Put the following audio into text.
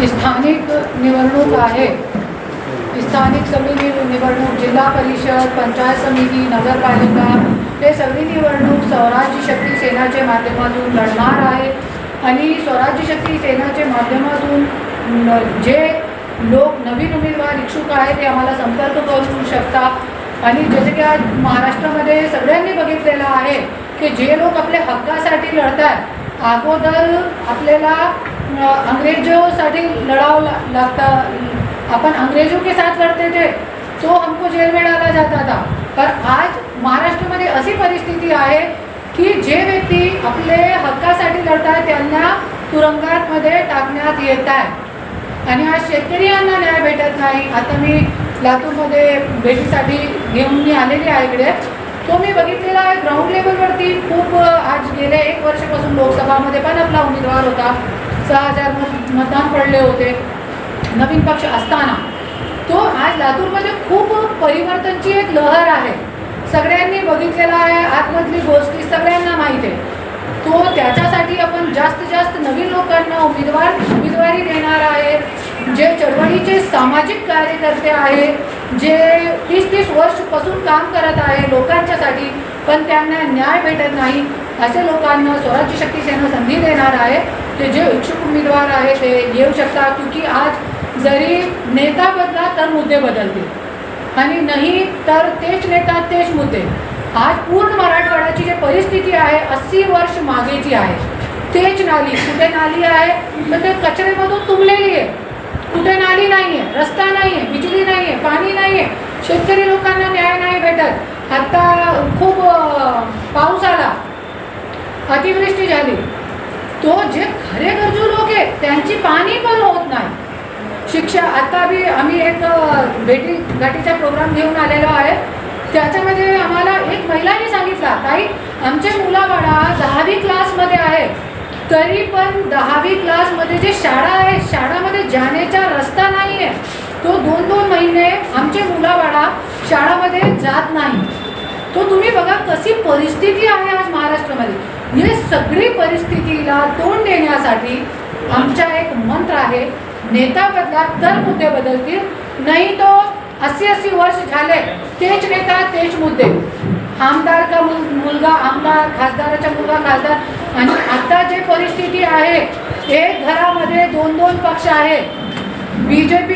स्थानिक निवडणूक आहे. स्थानिक समिती निवडणूक, जिल्हा परिषद, पंचायत समिती, नगरपालिका हे सगळी निवडणूक स्वराज्य शक्ती सेनाचे माध्यमातून लढणार आहे. आणि स्वराज्य शक्ती सेनाचे माध्यमातून जे लोक नवीन उमेदवार इच्छुक आहेत ते आम्हाला संपर्क करू शकतात. आणि जसे की आज महाराष्ट्रामध्ये सगळ्यांनी बघितलेलं आहे की जे लोक आपल्या हक्कासाठी लढतात, अगोदर आपल्याला अंग्रेजों लड़ाव लगता, अपन अंग्रेजों के साथ लड़ते थे तो हमको जेल में डाला जाता था. पर आज महाराष्ट्रामध्ये अशी परिस्थिती आहे की जे व्यक्ती आपले हक्कासाठी लढतात त्यांना तुरुंगामध्ये टाकण्यात येत आहे. आणि आज शेतकऱ्यांना न्याय भेटत नाही. आता मी लातूरमध्ये भेटीसाठी घेऊन मी आलेली आहे इकडे, तो मी बघितलेला आहे ग्राउंड लेवलवरती. खूप आज गेल्या 1 वर्षापासून लोकसभामध्ये पण आपला उमेदवार होता, 6000 मतदान पडले होते नवीन पक्ष असताना. तो आज लातूरमध्ये खूप परिवर्तनची एक लहर आहे, सगळ्यांनी बघितलेला आहे, आतमधली गोष्टी सगळ्यांना माहीत आहे. तो त्याच्यासाठी आपण जास्तीत जास्त नवीन लोकांना उमेदवारी देणार आहे. जे चळवळीचे सामाजिक कार्यकर्ते आहे, जे 30-30 वर्षापासून काम करत आहे लोकांच्यासाठी पण त्यांना न्याय भेटत नाही, असे लोकांना स्वराज्य शक्ती सेना संधी देणार आहे. ते जे इच्छुक उमेदवार आहे ते येऊ शकतात. क्योंकि आज जरी नेता बदला तर मुद्दे बदलतील आणि नाही तर तेच नेता तेच मुद्दे. आज पूर्ण मराठवाड्याची जी परिस्थिती आहे 80 वर्ष मागेची आहे. तेच नाली, कुठे नाली आहे तर ते कचरेमधून तुंबलेली आहे, कुठे नाली नाही आहे, रस्ता नाही आहे, बिजली नाही आहे, पाणी नाही आहे. शेतकरी लोकांना न्याय नाही भेटत. आता खूप पाऊस आला, अतिवृष्टी झाली, तो जे खरे गरजू लोक आहे त्यांची पाणी पण होत नाही. शिक्षा, आता बी आम्ही एक भेटी गाठीचा प्रोग्राम घेऊन आलेलो आहे, त्याच्यामध्ये आम्हाला एक महिलांनी सांगितला, ताई आमचे मुलाबाळा 10वी क्लासमध्ये आहे, तरी पण 10वी क्लासमध्ये जे शाळा आहे शाळामध्ये जाण्याचा रस्ता नाही आहे. तो 2-2 महिने आमचे मुलाबाळा शाळामध्ये जात नाही. तो तुम्ही बघा कशी परिस्थिती आहे आज महाराष्ट्रामध्ये. हे सगळी परिस्थितीला तोंड देण्यासाठी आमचा एक मंत्र आहे, नेता बदला तर मुद्दे बदलतील. नाही तो 80-80 वर्ष झाले तेच नेता तेच मुद्दे. आमदार का मुलगा आमदार, खासदाराचा मुलगा खासदार. आणि आता जे परिस्थिती आहे एक घरामध्ये 2-2 पक्ष आहे. बीजेपी